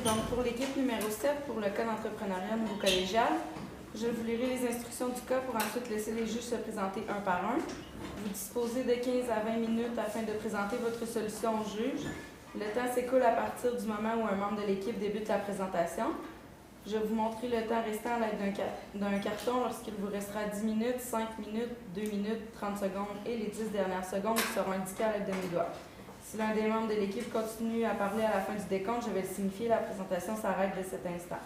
Donc, pour l'équipe numéro 7, pour le cas d'entrepreneuriat niveau collégial, je vous lirai les instructions du cas pour ensuite laisser les juges se présenter un par un. Vous disposez de 15 à 20 minutes afin de présenter votre solution au juge. Le temps s'écoule à partir du moment où un membre de l'équipe débute la présentation. Je vous montrerai le temps restant à l'aide d'un carton lorsqu'il vous restera 10 minutes, 5 minutes, 2 minutes, 30 secondes et les 10 dernières secondes qui seront indiquées à l'aide de mes doigts. Si l'un des membres de l'équipe continue à parler à la fin du décompte, je vais le signifier, la présentation s'arrête de cet instant.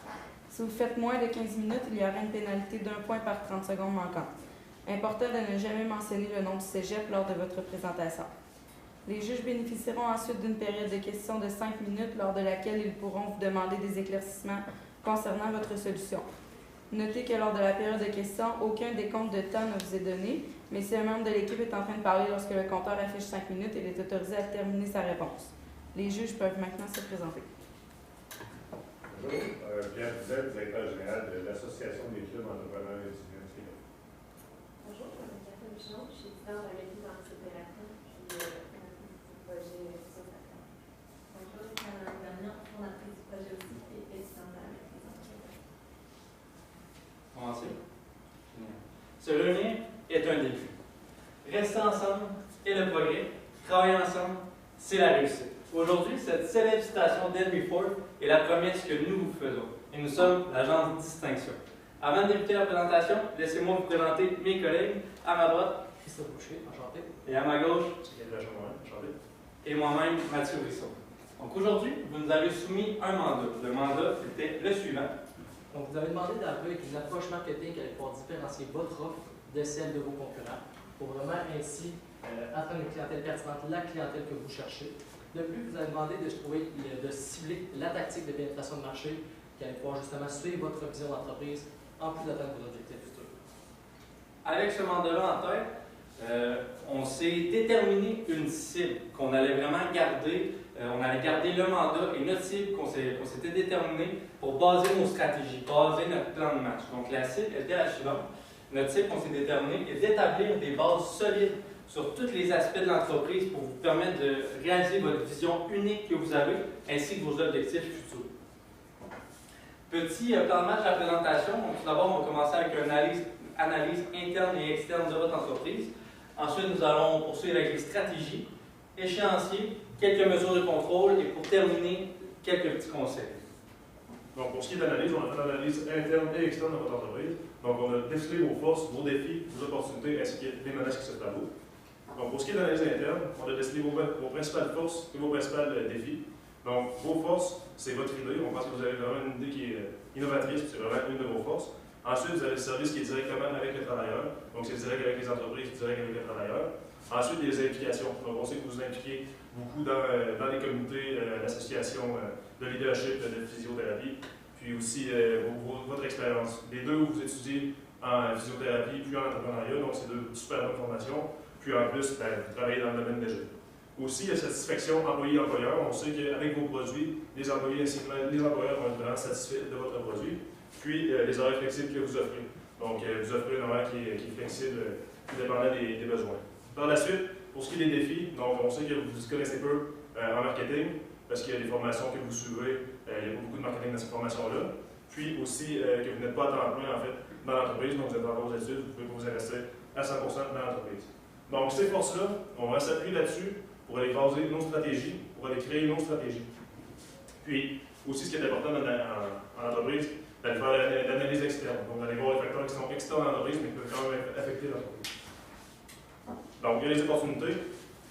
Si vous faites moins de 15 minutes, il y aura une pénalité d'1 point par 30 secondes manquantes. Important de ne jamais mentionner le nom du cégep lors de votre présentation. Les juges bénéficieront ensuite d'une période de questions de 5 minutes lors de laquelle ils pourront vous demander des éclaircissements concernant votre solution. Notez que lors de la période de questions, aucun décompte de temps ne vous est donné, mais si un membre de l'équipe est en train de parler lorsque le compteur affiche 5 minutes, il est autorisé à terminer sa réponse. Les juges peuvent maintenant se présenter. Bonjour, Pierre Bizet, directeur général de l'Association des clubs entrepreneurs étudiants du Québec. Bonjour, je m'appelle Catherine Bichon, je suis étudiante en métier d'antiopération, puis du projet social. Bonjour, je suis Madame Gagnon, fondatrice du projet aussi, et étudiante à la maîtrise en Québec. Commencer. Se réunir est un début. Rester ensemble est le progrès. Travailler ensemble, c'est la réussite. Aujourd'hui, cette célèbre citation d'Henry Ford est la promesse que nous vous faisons. Et nous sommes l'agence Distinction. Avant de débuter la présentation, laissez-moi vous présenter mes collègues. À ma droite, Christophe Boucher, enchanté. et à ma gauche, Enchanté. et moi-même, Mathieu Brisson. Donc aujourd'hui, vous nous avez soumis un mandat. Le mandat était le suivant. Donc, vous avez demandé d'arriver avec une approche marketing qui allait pouvoir différencier votre offre de celle de vos concurrents pour vraiment ainsi atteindre une clientèle pertinente, la clientèle que vous cherchez. De plus, vous avez demandé de cibler la tactique de pénétration de marché qui allait pouvoir justement suivre votre vision d'entreprise en plus d'atteindre vos objectifs futurs. Avec ce mandat-là en tête, on s'est déterminé une cible qu'on allait vraiment garder. On allait garder le mandat et notre cible qu'on s'était déterminé pour baser nos stratégies, baser notre plan de match. Donc la cible était la suivante. Notre cible qu'on s'est déterminé est d'établir des bases solides sur tous les aspects de l'entreprise pour vous permettre de réaliser votre vision unique que vous avez ainsi que vos objectifs futurs. Petit plan de match de la présentation. Donc, tout d'abord, on va commencer avec une analyse interne et externe de votre entreprise. Ensuite, nous allons poursuivre avec les stratégies, échéanciers, quelques mesures de contrôle et pour terminer, quelques petits conseils. Donc, pour ce qui est de l'analyse, on a fait l'analyse interne et externe de votre entreprise. Donc, on a décelé vos forces, vos défis, vos opportunités ainsi que les menaces qui s'offrent à vous. Donc, pour ce qui est de l'analyse interne, on a décelé vos principales forces et vos principaux défis. Donc, vos forces, c'est votre idée. On pense que vous avez vraiment une idée qui est innovatrice, c'est vraiment une de vos forces. Ensuite, vous avez le service qui est directement avec les travailleurs. Donc, c'est direct avec les entreprises, direct avec les travailleurs. Ensuite, les implications. Donc, on sait que vous vous impliquez beaucoup dans les communautés, l'association de leadership, de physiothérapie, puis aussi votre expérience. Les deux où vous étudiez en physiothérapie puis en entrepreneuriat, donc c'est deux super bonnes formations. Puis en plus, vous travaillez dans le domaine des jeux. Aussi, la satisfaction employé-employeur. On sait qu'avec vos produits, les employés ainsi que les employeurs vont être vraiment satisfaits de votre produit. Puis, les horaires flexibles que vous offrez. Donc, vous offrez un horaire qui est flexible, dépendant des besoins. Par la suite, pour ce qui est des défis, donc on sait que vous connaissez peu en marketing, parce qu'il y a des formations que vous suivez, il y a beaucoup de marketing dans ces formations-là. Puis aussi, que vous n'êtes pas à temps plein, en fait, dans l'entreprise, donc vous êtes encore aux études, vous pouvez pas vous investir à 100% dans l'entreprise. Donc, ces forces-là, on va s'appuyer là-dessus pour aller baser nos stratégies, pour aller créer nos stratégies. Puis, aussi, ce qui est important en entreprise, d'aller faire l'analyse externe. Donc, d'aller voir les facteurs qui sont externes à l'entreprise, mais qui peuvent quand même affecter l'entreprise. Donc, il y a les opportunités.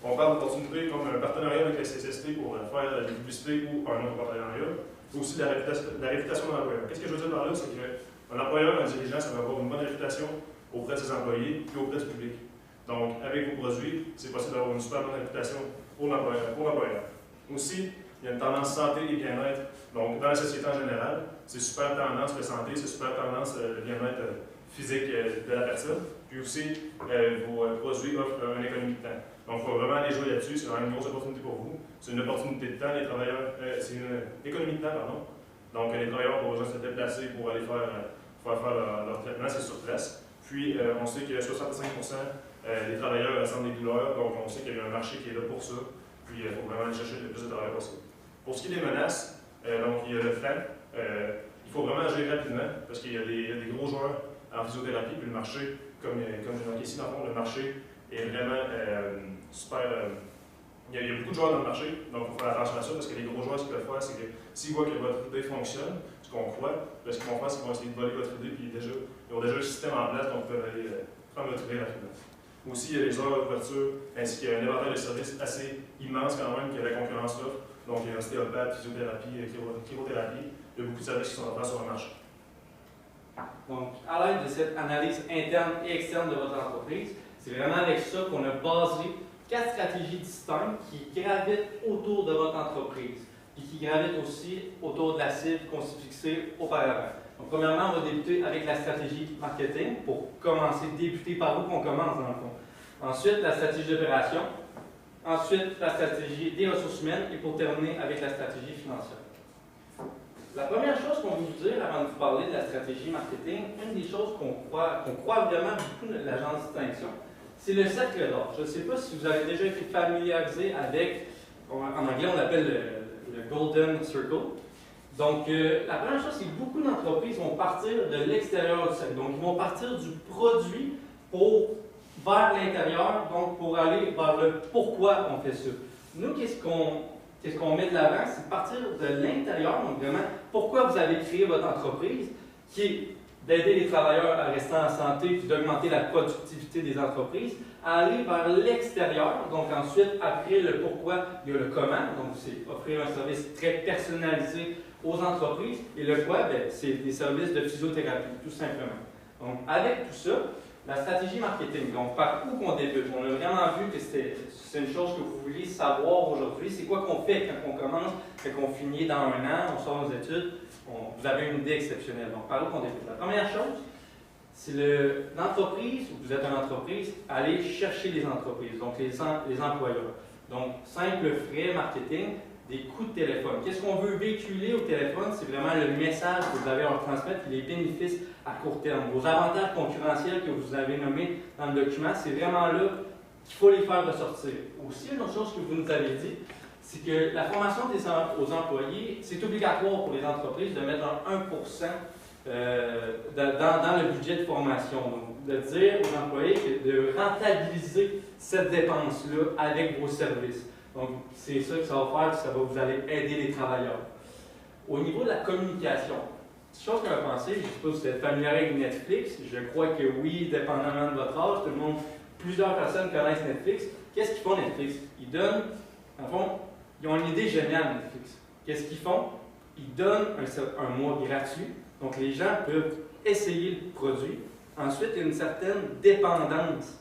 On parle d'opportunités comme un partenariat avec la CSST pour faire de la publicité ou un autre partenariat. Aussi, la réputation de l'employeur. Qu'est-ce que je veux dire par là? C'est qu'un employeur, un dirigeant, ça va avoir une bonne réputation auprès de ses employés et auprès du public. Donc, avec vos produits, c'est possible d'avoir une super bonne réputation pour l'employeur. Aussi, il y a une tendance santé et bien-être. Donc, dans la société en général, c'est super tendance de santé, c'est super tendance de bien-être physique de la personne. Puis aussi, vos produits offrent une économie de temps. Donc, il faut vraiment aller jouer là-dessus. C'est vraiment une grosse opportunité pour vous. C'est une opportunité de temps. Les travailleurs, c'est une économie de temps, pardon. Donc, les travailleurs ont besoin de se déplacer pour aller faire leur traitement, c'est sur place. Puis, on sait que 65% des travailleurs ressentent des douleurs. Donc, on sait qu'il y a un marché qui est là pour ça. Puis, il faut vraiment aller chercher le plus de travailleurs possible. Pour ce qui est des menaces, Donc, il y a le flanc. Il faut vraiment agir rapidement parce qu'il y a des gros joueurs en physiothérapie, puis le marché, comme j'ai marqué ici, dans le fond, le marché est vraiment super. Il y a beaucoup de joueurs dans le marché, donc il faut faire attention à ça parce que les gros joueurs, ce qu'ils peuvent faire, c'est que s'ils voient que votre idée fonctionne, ce qu'on croit, ce qu'ils vont faire, c'est qu'ils vont essayer de voler votre idée, puis ils ont déjà le système en place, donc ils peuvent aller prendre votre idée rapidement. Aussi, il y a les heures d'ouverture, ainsi qu'il y a un éventail de services assez immense quand même que la concurrence offre. Donc, il y a ostéopathe, physiothérapie, chirothérapie, il y a beaucoup de services qui sont en place sur le marché. Donc, à l'aide de cette analyse interne et externe de votre entreprise, c'est vraiment avec ça qu'on a basé 4 stratégies distinctes qui gravitent autour de votre entreprise et qui gravitent aussi autour de la cible qu'on s'est fixée auparavant. Donc, premièrement, on va débuter avec la stratégie marketing pour commencer, débuter par où qu'on commence dans le fond. Ensuite, la stratégie d'opération. Ensuite, la stratégie des ressources humaines et pour terminer avec la stratégie financière. La première chose qu'on veut vous dire avant de vous parler de la stratégie marketing, une des choses qu'on croit vraiment beaucoup de l'agence Distinction, c'est le cercle d'or. Je ne sais pas si vous avez déjà été familiarisé avec, en anglais on l'appelle le Golden Circle. Donc, la première chose, c'est que beaucoup d'entreprises vont partir de l'extérieur du cercle. Donc, ils vont partir du produit vers l'intérieur, donc pour aller vers le pourquoi on fait ça. Nous, qu'est-ce qu'on met de l'avant? C'est partir de l'intérieur, donc vraiment, pourquoi vous avez créé votre entreprise, qui est d'aider les travailleurs à rester en santé puis d'augmenter la productivité des entreprises, à aller vers l'extérieur. Donc ensuite, après le pourquoi, il y a le comment. Donc c'est offrir un service très personnalisé aux entreprises. Et le quoi, c'est des services de physiothérapie, tout simplement. Donc avec tout ça, la stratégie marketing. Donc par où qu'on débute? On a vraiment vu que c'est une chose que vous vouliez savoir aujourd'hui. C'est quoi qu'on fait quand on commence, quand on finit dans un an, on sort nos études, vous avez une idée exceptionnelle. Donc par où qu'on débute? La première chose, c'est l'entreprise, vous êtes une entreprise, allez chercher les entreprises, donc les employeurs. Donc, simple frais marketing, des coûts de téléphone. Qu'est-ce qu'on veut véhiculer au téléphone? C'est vraiment le message que vous avez à leur transmettre et les bénéfices à court terme. Vos avantages concurrentiels que vous avez nommés dans le document, c'est vraiment là qu'il faut les faire ressortir. Aussi, une autre chose que vous nous avez dit, c'est que la formation aux employés, c'est obligatoire pour les entreprises de mettre un 1% dans le budget de formation. Donc, de dire aux employés de rentabiliser cette dépense-là avec vos services. Donc, c'est ça que ça va faire, que vous allez aider les travailleurs. Au niveau de la communication, chose qu'on a pensé, je ne sais pas si vous êtes familier avec Netflix, je crois que oui, dépendamment de votre âge, plusieurs personnes connaissent Netflix. Qu'est-ce qu'ils font Netflix? Ils donnent, en fond, ils ont une idée géniale Netflix. Qu'est-ce qu'ils font? Ils donnent un mois gratuit. Donc, les gens peuvent essayer le produit. Ensuite, il y a une certaine dépendance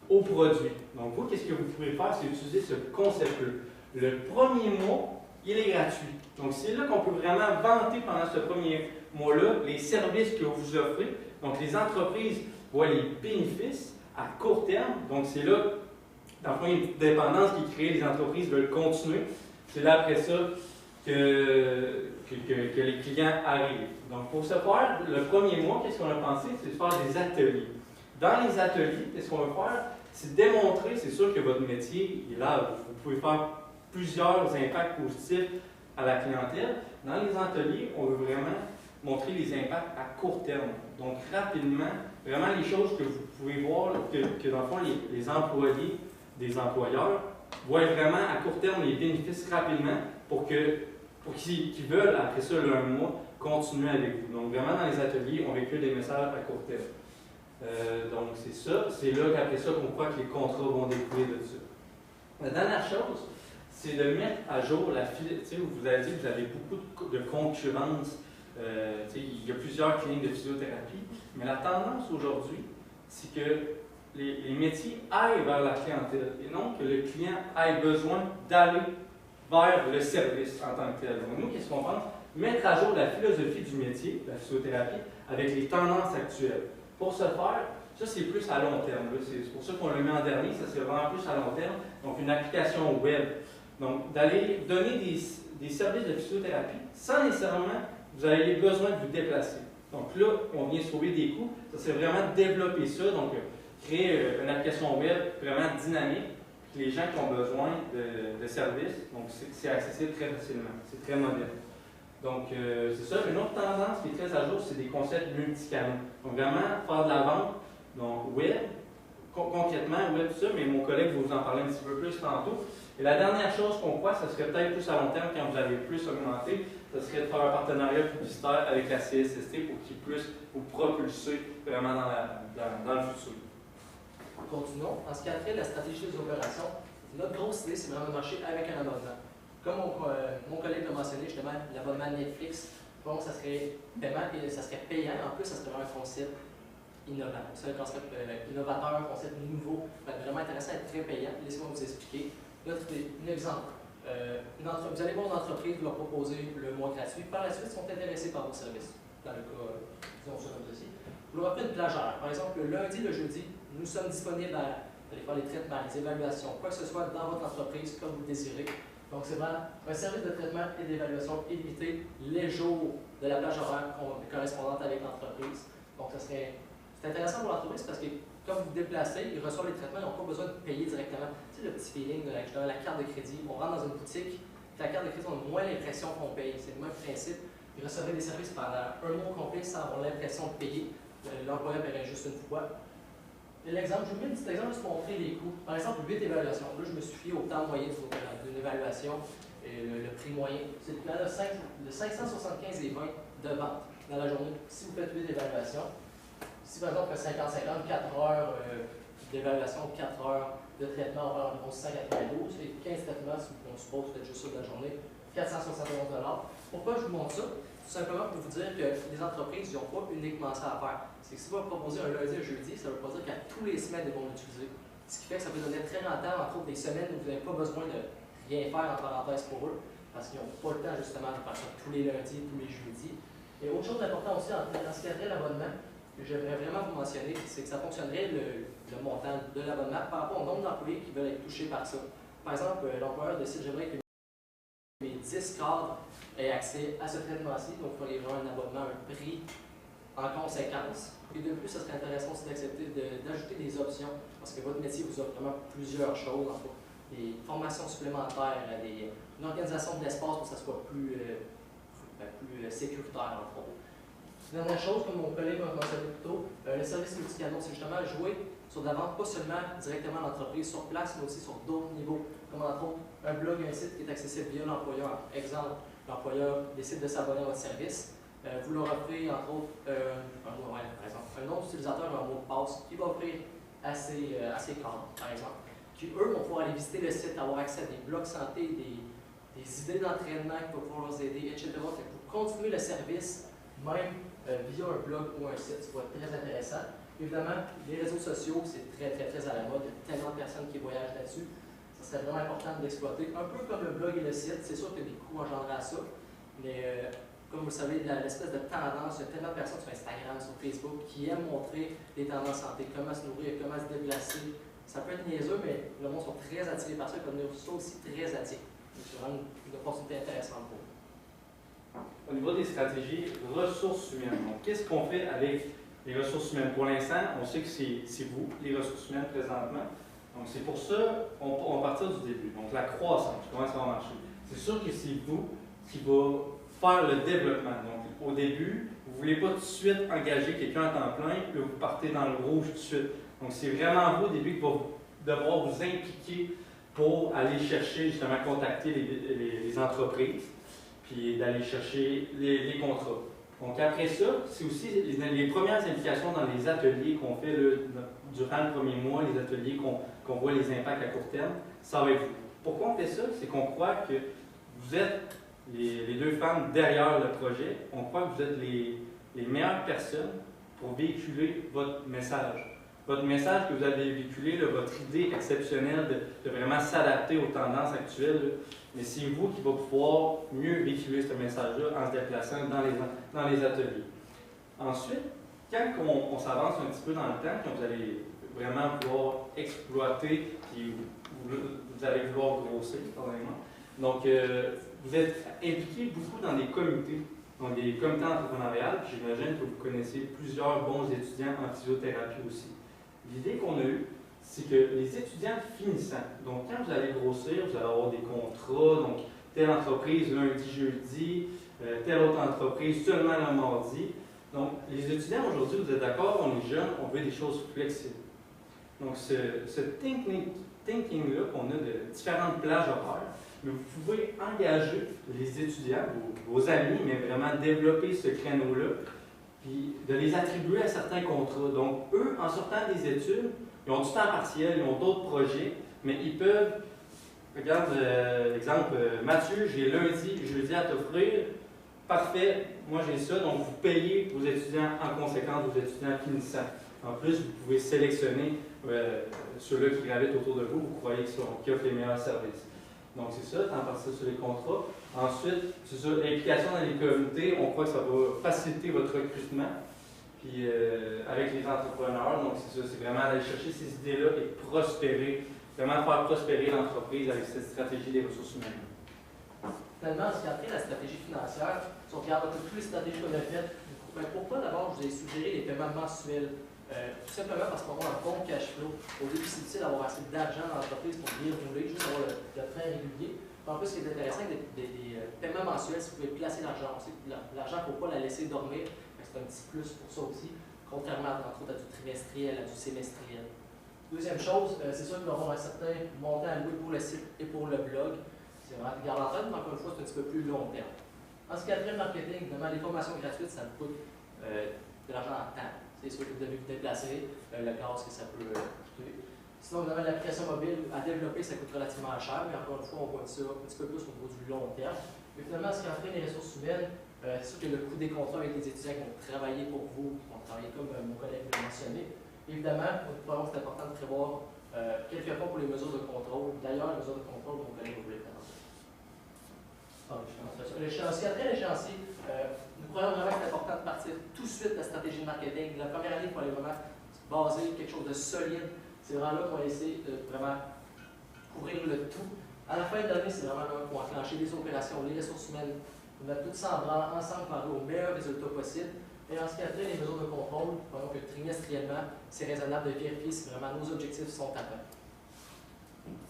au produit. Donc, vous, qu'est-ce que vous pouvez faire? C'est utiliser ce concept-là. Le premier mois, il est gratuit. Donc, c'est là qu'on peut vraiment vanter pendant ce premier mois-là les services que vous offrez. Donc, les entreprises voient les bénéfices à court terme. Donc, c'est là, dans le fond, une dépendance qui crée, les entreprises veulent continuer. C'est là, après ça, que les clients arrivent. Donc, pour ce faire, le premier mois, qu'est-ce qu'on a pensé? C'est de faire des ateliers. Dans les ateliers, qu'est-ce qu'on va faire? C'est démontrer, c'est sûr que votre métier est là, vous pouvez faire plusieurs impacts positifs à la clientèle. Dans les ateliers, on veut vraiment montrer les impacts à court terme. Donc, rapidement, vraiment les choses que vous pouvez voir, que dans le fond, les employés des employeurs voient vraiment à court terme les bénéfices rapidement pour qu'ils veulent, après ça, un mois, continuer avec vous. Donc, vraiment, dans les ateliers, on véhicule des messages à court terme. Donc, c'est ça. C'est là qu'après ça qu'on croit que les contrats vont découler de ça. La dernière chose, c'est de mettre à jour la filière. Vous avez dit que vous avez beaucoup de concurrence. Il y a plusieurs cliniques de physiothérapie. Mais la tendance aujourd'hui, c'est que les métiers aillent vers la clientèle et non que le client ait besoin d'aller vers le service en tant que tel. Donc, nous, qu'est-ce qu'on pense? Mettre à jour la philosophie du métier, la physiothérapie, avec les tendances actuelles. Pour ce faire, ça c'est plus à long terme. C'est pour ça qu'on le met en dernier, ça c'est vraiment plus à long terme. Donc une application web. Donc d'aller donner des services de physiothérapie sans nécessairement vous avez besoin de vous déplacer. Donc là, on vient sauver des coûts. Ça c'est vraiment développer ça. Donc créer une application web vraiment dynamique. Les gens qui ont besoin de services, donc c'est accessible très facilement. C'est très moderne. Donc, c'est ça. Une autre tendance qui est très à jour, c'est des concepts multicanaux. Donc, vraiment, faire de la vente, donc web, concrètement, web, tout ça, mais mon collègue va vous en parler un petit peu plus tantôt. Et la dernière chose qu'on croit, ça serait peut-être plus à long terme, quand vous avez plus augmenté, ce serait de faire un partenariat publicitaire avec la CSST pour qu'il puisse vous propulser vraiment dans le futur. Continuons. En ce qui a trait à la stratégie des opérations, notre grosse idée, c'est vraiment de marcher avec un abonnement. Comme mon collègue l'a mentionné, justement, l'abonnement Netflix, bon, ça serait paiement et ça serait payant. En plus, ça serait un concept innovant. C'est un concept innovateur, un concept nouveau, vraiment intéressant et très payant. Laissez-moi vous expliquer. Notre idée, un exemple. Vous allez voir une entreprise vous leur proposer le mois gratuit. Par la suite, ils sont intéressés par vos services. Dans le cas, disons sur notre dossier. Vous leur offrez une plage horaire. Par exemple, le lundi, le jeudi, nous sommes disponibles à aller faire les traitements, les évaluations, quoi que ce soit dans votre entreprise comme vous le désirez. Donc, c'est vraiment un service de traitement et d'évaluation illimité les jours de la plage horaire correspondante avec l'entreprise. Donc, c'est intéressant pour l'entreprise parce que quand vous vous déplacez, ils reçoivent les traitements, ils n'ont pas besoin de payer directement. Tu sais, le petit feeling de la carte de crédit. On rentre dans une boutique, la carte de crédit, on a moins l'impression qu'on paye. C'est le même principe. Ils recevaient des services pendant un mois complet sans avoir l'impression de payer. L'employeur paierait juste une fois. L'exemple, je vous mets un petit exemple juste pour montrer les coûts. Par exemple, 8 évaluations. Là, je me suis fié au temps moyen d'une évaluation et le prix moyen. C'est de 575 et 20 de vente dans la journée. Si vous faites 8 évaluations, si par exemple, 50-50, 4 heures d'évaluation, 4 heures de traitement, on va environ 192 et 15 traitements, si on suppose peut-être juste ça de la journée, 471 $. Pourquoi je vous montre ça? Tout simplement pour vous dire que les entreprises n'ont pas uniquement ça à faire. C'est que si vous proposez un lundi et un jeudi, ça ne veut pas dire qu'à tous les semaines, ils vont l'utiliser. Ce qui fait que ça peut devenir très rentable, entre autres des semaines où vous n'avez pas besoin de rien faire en parenthèse pour eux, parce qu'ils n'ont pas le temps justement de faire ça tous les lundis, tous les jeudis. Et autre chose d'important aussi en ce qui a trait à l'abonnement, que j'aimerais vraiment vous mentionner, c'est que ça fonctionnerait le montant de l'abonnement par rapport au nombre d'employés qui veulent être touchés par ça. Par exemple, l'employeur décide, j'aimerais que mes 10 cadres aient accès à ce traitement-ci, donc il faudrait vraiment un abonnement, un prix en conséquence. Et de plus, ce serait intéressant aussi d'accepter d'ajouter des options, parce que votre métier vous offre vraiment plusieurs choses, en fait. Des formations supplémentaires, une organisation de l'espace pour que ça soit plus sécuritaire, entre autres. Dernière chose, comme mon collègue m'a mentionné plus tôt, le service multicanal, c'est justement jouer sur de la vente, pas seulement directement à l'entreprise sur place, mais aussi sur d'autres niveaux, comme entre autres un blog, un site qui est accessible via l'employeur. Exemple, l'employeur décide de s'abonner à votre service. Vous leur offrez, entre autres, un nom d'utilisateur, un mot de passe qui va offrir à ses cadres, par exemple, qui, eux, vont pouvoir aller visiter le site, avoir accès à des blogs santé, des idées d'entraînement qui vont pouvoir les aider, etc. Pour continuer le service, même via un blog ou un site, ça va être très intéressant. Évidemment, les réseaux sociaux, c'est très à la mode. Il y a tellement de personnes qui voyagent là-dessus. Ça serait vraiment important d'exploiter. Un peu comme le blog et le site, c'est sûr qu'il y a des coûts engendrés à ça, mais comme vous le savez, l'espèce de tendance, il y a tellement de personnes sur Instagram, sur Facebook, qui aiment montrer les tendances santé, comment se nourrir, comment se déplacer. Ça peut être niaiseux, mais le monde sont très attirés par ça, comme les réseaux sociaux aussi très attirés. C'est vraiment une opportunité intéressante pour eux. Au niveau des stratégies, ressources humaines. Donc, qu'est-ce qu'on fait avec les ressources humaines? Pour l'instant, on sait que c'est vous, les ressources humaines, présentement. Donc, c'est pour ça qu'on va partir du début. Donc, la croissance, comment ça va marcher? C'est sûr que c'est vous qui va faire le développement. Donc, au début, vous ne voulez pas tout de suite engager quelqu'un à temps plein, puis vous partez dans le rouge tout de suite. Donc, c'est vraiment vous, au début, qui va devoir vous impliquer pour aller chercher, justement, contacter les entreprises, puis d'aller chercher les contrats. Donc, après ça, c'est aussi les premières implications dans les ateliers qu'on fait durant le premier mois, les ateliers qu'on voit les impacts à court terme, ça va être vous. Pourquoi on fait ça? C'est qu'on croit que vous êtes les deux femmes derrière le projet. On croit que vous êtes les meilleures personnes pour véhiculer votre message. Votre message que vous avez véhiculé, votre idée exceptionnelle de vraiment s'adapter aux tendances actuelles, mais c'est vous qui va pouvoir mieux véhiculer ce message-là en se déplaçant dans les ateliers. Ensuite, quand on s'avance un petit peu dans le temps, quand vous allez vraiment vouloir exploiter, puis vous allez vouloir grossir, probablement. Donc, vous êtes impliqué beaucoup dans des comités, donc des comités entrepreneuriales. J'imagine que vous connaissez plusieurs bons étudiants en physiothérapie aussi. L'idée qu'on a eue, c'est que les étudiants finissant, donc quand vous allez grossir, vous allez avoir des contrats, donc telle entreprise, lundi, jeudi, telle autre entreprise seulement le mardi. Donc, les étudiants aujourd'hui, vous êtes d'accord, on est jeunes, on veut des choses flexibles. Donc, ce thinking-là qu'on a de différentes plages horaires, mais vous pouvez engager les étudiants, vos amis, mais vraiment développer ce créneau-là, puis de les attribuer à certains contrats. Donc, eux, en sortant des études, ils ont du temps partiel, ils ont d'autres projets, mais ils peuvent, regarde, exemple, Mathieu, j'ai lundi, jeudi à t'offrir, parfait, moi j'ai ça, donc vous payez vos étudiants en conséquence, vos étudiants finissants. En plus, vous pouvez sélectionner ceux-là qui gravitent autour de vous, vous croyez qu'ils offrent les meilleurs services. Donc c'est ça, temps partiel sur les contrats. Ensuite, c'est ça, l'implication dans les communautés, on croit que ça va faciliter votre recrutement. Puis avec les entrepreneurs, donc c'est ça, c'est vraiment aller chercher ces idées-là et prospérer, vraiment faire prospérer l'entreprise avec cette stratégie des ressources humaines. Finalement, ce qui a trait la stratégie financière, si on regarde un peu toutes les stratégies qu'on a faites, pourquoi d'abord je vous ai suggéré les paiements mensuels? Tout simplement parce qu'on a un bon cash flow. Au début, c'est difficile d'avoir assez d'argent dans l'entreprise pour bien rouler, juste avoir le train régulier. En plus, ce qui est intéressant, des paiements mensuels, si vous pouvez placer l'argent. L'argent, il ne faut pas la laisser dormir. C'est un petit plus pour ça aussi, contrairement entre autres à du trimestriel, à du semestriel. Deuxième chose, c'est sûr qu'il va y avoir un certain montant alloué pour le site et pour le blog. C'est vraiment de garde en tête, mais encore une fois, c'est un petit peu plus long terme. En ce qui a trait au marketing, évidemment, les formations gratuites, ça coûte de l'argent en temps. C'est sûr que vous devez vous déplacer, le gaz que ça peut coûter. Sinon, évidemment, l'application mobile à développer, ça coûte relativement cher, mais encore une fois, on voit ça un petit peu plus au niveau du long terme. Mais finalement, ce qui a trait les ressources humaines, c'est sûr que le coût des contrats avec les étudiants qui vont travailler pour vous, qui vont travailler comme mon collègue l'a mentionné. Évidemment, c'est important de prévoir quelques fonds pour les mesures de contrôle. D'ailleurs, les mesures de contrôle, mon collègue va vous les présenter. L'échéancier, après l'échéancier, nous croyons vraiment que c'est important de partir tout de suite de la stratégie de marketing. La première année, il faut aller vraiment baser quelque chose de solide. C'est vraiment là qu'on va essayer de vraiment couvrir le tout. À la fin de l'année, c'est vraiment là qu'on va enclencher les opérations, les ressources humaines, on va tout ça ensemble pour arriver au meilleur résultat possible. Et en ce qui a trait les mesures de contrôle, voyons que trimestriellement, c'est raisonnable de vérifier si vraiment nos objectifs sont atteints.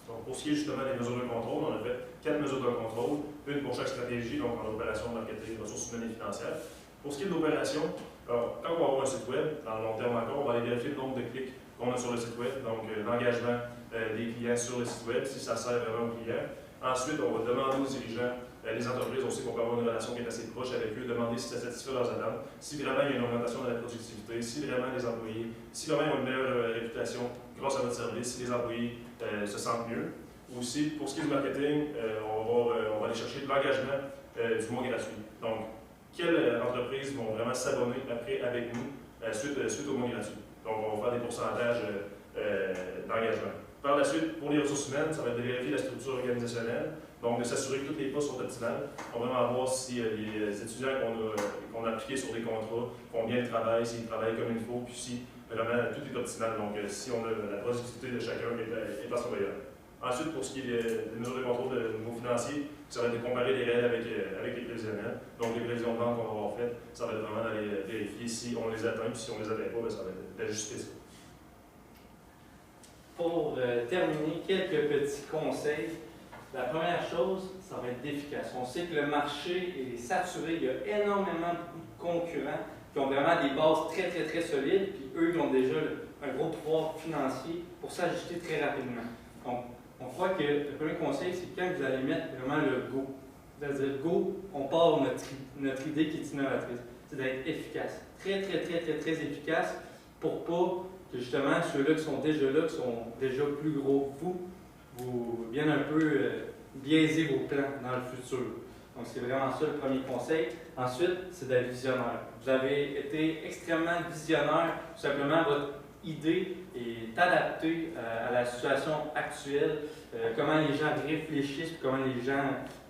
Donc, pour ce qui est justement des mesures de contrôle, on a fait 4 mesures de contrôle, une pour chaque stratégie, donc en opération, marketing, ressources humaines et financières. Pour ce qui est de l'opération, quand on va avoir un site web, dans le long terme encore, on va aller vérifier le nombre de clics qu'on a sur le site web, donc l'engagement des clients sur le site web, si ça sert vraiment aux clients. Ensuite, on va demander aux dirigeants, les entreprises aussi, qu'on peut avoir une relation qui est assez proche avec eux, demander si ça satisfait leurs attentes, si vraiment il y a une augmentation de la productivité, si vraiment les employés, si vraiment ils ont une meilleure réputation grâce à votre service, si les employés se sentent mieux. Aussi, pour ce qui est du marketing, on va aller chercher de l'engagement du mois gratuit. Donc, quelles entreprises vont vraiment s'abonner après avec nous suite au mois gratuit? Donc, on va faire des pourcentages d'engagement. Par la suite, pour les ressources humaines, ça va être de vérifier la structure organisationnelle, donc de s'assurer que tous les postes sont optimales. On va vraiment voir si les étudiants qu'on a appliqués sur des contrats font bien le travail, s'ils travaillent comme il faut, puis si vraiment tout est optimal. Donc, si on a la productivité de chacun est à son meilleur. Ensuite, pour ce qui est des mesures de contrôle de niveau financier, ça va être de comparer les réels avec les prévisionnels. Donc, les prévisions de vente qu'on va avoir faites, ça va être vraiment d'aller vérifier si on les atteint, puis si on ne les atteint pas, bien, ça va être d'ajuster ça. Pour terminer, quelques petits conseils. La première chose, ça va être d'efficace. On sait que le marché est saturé, il y a énormément de concurrents qui ont vraiment des bases très, très, très solides, puis eux, ils ont déjà un gros pouvoir financier pour s'ajuster très rapidement. Donc, on croit que le premier conseil, c'est quand vous allez mettre vraiment le go. C'est-à-dire, go, on part notre idée qui est innovatrice. C'est d'être efficace. Très, très, très, très, très efficace pour pas que justement ceux-là qui sont déjà plus gros que vous viennent un peu biaiser vos plans dans le futur. Donc, c'est vraiment ça le premier conseil. Ensuite, c'est d'être visionnaire. Vous avez été extrêmement visionnaire, tout simplement votre idée est adaptée à la situation actuelle, comment les gens réfléchissent, comment les gens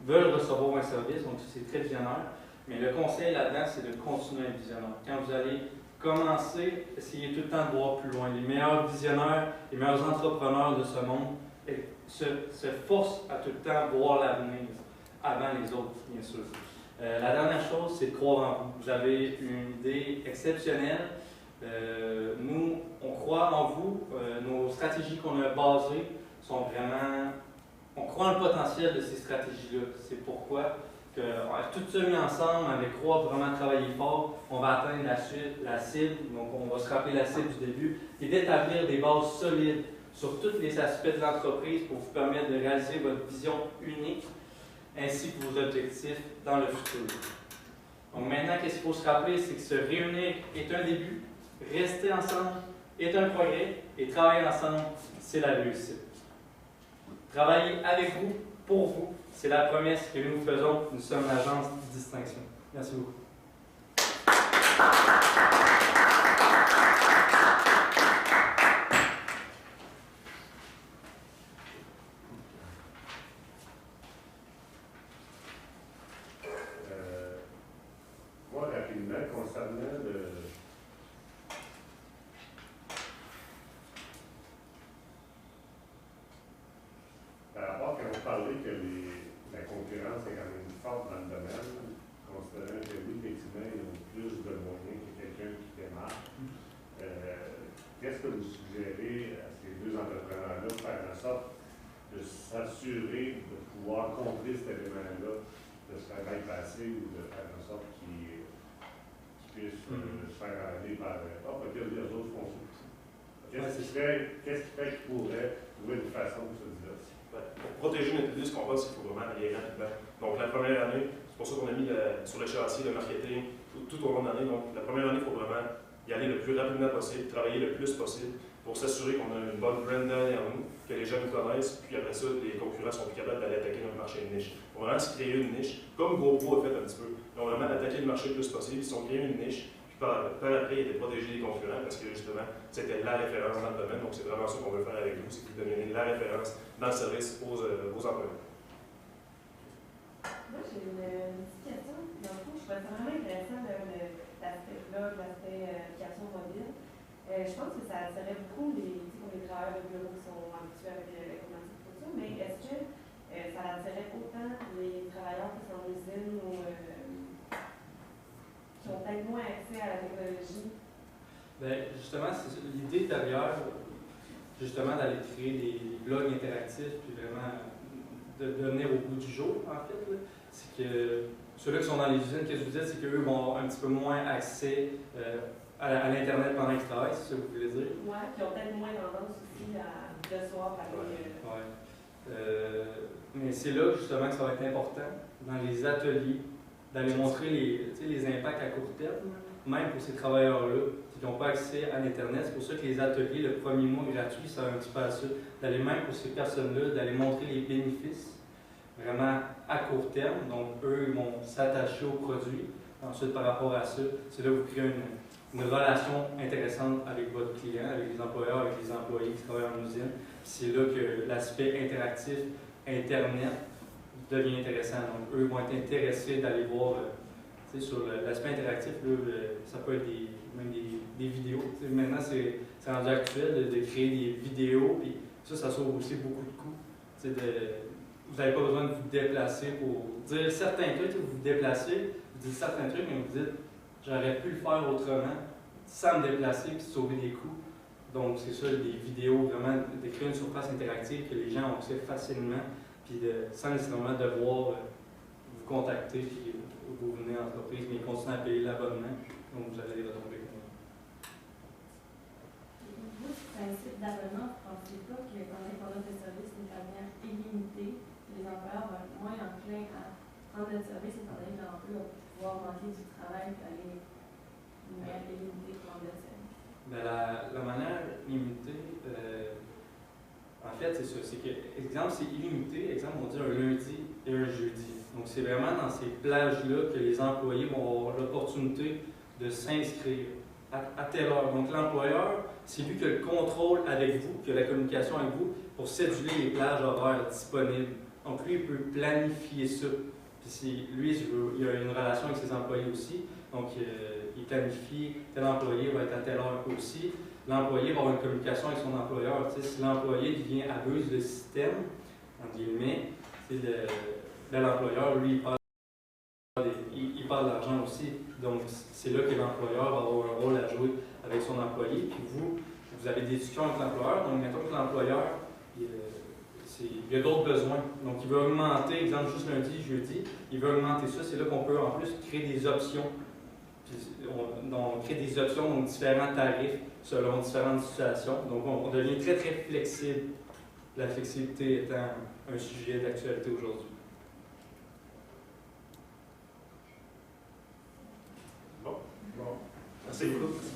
veulent recevoir un service, donc c'est très visionnaire. Mais le conseil là-dedans, c'est de continuer à être visionnaire. Quand vous allez commencer, essayez tout le temps de voir plus loin. Les meilleurs visionnaires, les meilleurs entrepreneurs de ce monde se forcent à tout le temps voir l'avenir avant les autres, bien sûr. La dernière chose, c'est de croire en vous. Vous avez une idée exceptionnelle. Nous, on croit en vous. Nos stratégies qu'on a basées sont vraiment... On croit en le potentiel de ces stratégies-là. C'est pourquoi tout ça mis ensemble, avec Croix, vraiment travailler fort, on va atteindre la cible, donc on va se rappeler la cible du début, et d'établir des bases solides sur tous les aspects de l'entreprise pour vous permettre de réaliser votre vision unique ainsi que vos objectifs dans le futur. Donc maintenant, qu'est-ce qu'il faut se rappeler, c'est que se réunir est un début, rester ensemble est un progrès, et travailler ensemble, c'est la réussite. Travailler avec vous, pour vous, c'est la promesse que nous faisons. Nous sommes l'agence de distinction. Merci beaucoup. Moi, rapidement, concernant par rapport quand on parlait que la concurrence est quand même forte dans le domaine, considérant que oui, effectivement, ils ont plus de moyens que quelqu'un qui démarre. Qu'est-ce que vous suggérez à ces deux entrepreneurs-là de faire en sorte de s'assurer de pouvoir contrer cet élément-là, de se faire bypasser ou de faire en sorte qu'ils puissent se faire aller par parce que les autres font ça aussi. Qu'est-ce qui fait qu'ils pourraient trouver une façon de se diversifier? Pour protéger notre public, ce qu'on va, c'est qu'il faut vraiment aller rapidement. Donc, la première année, c'est pour ça qu'on a mis sur le châssis le marketing tout au long de l'année. Donc, la première année, il faut vraiment y aller le plus rapidement possible, travailler le plus possible pour s'assurer qu'on a une bonne brand derrière nous, que les gens nous connaissent, puis après ça, les concurrents sont plus capables d'aller attaquer notre marché de niche. Il faut vraiment se créer une niche, comme GoPro a fait un petit peu. Ils ont vraiment attaqué le marché le plus possible, ils se sont créés une niche, puis par après, ils étaient protégés des concurrents parce que justement, c'était la référence dans le domaine. Donc, c'est vraiment ça qu'on veut faire avec vous, c'est que vous deveniez la référence dans le service aux employés. Moi, j'ai une petite question. Dans le fond, je trouvais ça vraiment intéressant l'aspect blog, l'aspect application mobile. Je pense que ça attirait beaucoup les travailleurs de bureau qui sont habitués avec l'informatique et tout ça, mais est-ce que ça attirait autant les travailleurs qui sont en usine ou qui ont peut-être moins accès à la technologie? Bien, justement, c'est l'idée derrière, justement, d'aller créer des blogs interactifs, puis vraiment de venir au bout du jour, en fait, c'est que ceux-là qui sont dans les usines, qu'est-ce que je vous dis, c'est qu'eux vont avoir un petit peu moins accès à l'Internet pendant qu'ils travaillent, c'est ça que vous voulez dire? Oui, puis ils ont peut-être moins tendance aussi à le soir aller. Mais c'est là, justement, que ça va être important, dans les ateliers, d'aller montrer les impacts à court terme, même pour ces travailleurs-là qui n'ont pas accès à l'Internet. C'est pour ça que les ateliers, le premier mois gratuit, ça va un petit peu à ça. D'aller même pour ces personnes-là, d'aller montrer les bénéfices vraiment à court terme. Donc, eux, ils vont s'attacher au produit. Ensuite, par rapport à ça, c'est là que vous créez une relation intéressante avec votre client, avec les employeurs, avec les employés qui travaillent en usine. C'est là que l'aspect interactif Internet devient intéressant. Donc, eux vont être intéressés d'aller voir sur l'aspect interactif, ça peut être même des vidéos. Maintenant, c'est rendu actuel de créer des vidéos, puis ça sauve aussi beaucoup de coûts. Vous n'avez pas besoin de vous déplacer pour dire certains trucs, vous vous déplacez, vous dites certains trucs, mais vous dites j'aurais pu le faire autrement, sans me déplacer et sauver des coûts. Donc, c'est ça, des vidéos, vraiment, de créer une surface interactive que les gens ont accès facilement, puis sans nécessairement devoir vous contacter, puis vous venez en entreprise, mais continuez à payer l'abonnement, donc vous allez les retomber. Vous, ce principe d'abonnement, vous ne pensez pas que quand on a des services d'une manière illimitée, les employeurs vont être moins enclins à prendre le service étant donné que l'emploi va pouvoir manquer du travail et aller d'une manière illimitée prendre le service? Ben, la manière limitée, en fait, c'est ça. C'est que, exemple, c'est illimité. Exemple, on dit un lundi et un jeudi. Donc, c'est vraiment dans ces plages-là que les employés vont avoir l'opportunité de s'inscrire à telle heure. Donc, l'employeur, c'est lui qui a le contrôle avec vous, qui a la communication avec vous pour céduler les plages horaires disponibles. Donc, lui, il peut planifier ça. Puis, lui, il a une relation avec ses employés aussi. Donc, il planifie, tel employé va être à telle heure aussi. L'employé va avoir une communication avec son employeur. Tu sais, si l'employé abuse le système, entre guillemets, l'employeur, lui, il parle d'argent aussi. Donc, c'est là que l'employeur va avoir un rôle à jouer avec son employé. Puis vous avez des discussions avec l'employeur. Donc, mettons que l'employeur, il y a d'autres besoins. Donc, il veut augmenter, exemple, juste lundi, jeudi, il veut augmenter ça. C'est là qu'on peut en plus créer des options. Puis on crée des options, donc différents tarifs selon différentes situations. Donc, on devient très, très flexible. La flexibilité étant un sujet d'actualité aujourd'hui. Bon. Merci beaucoup.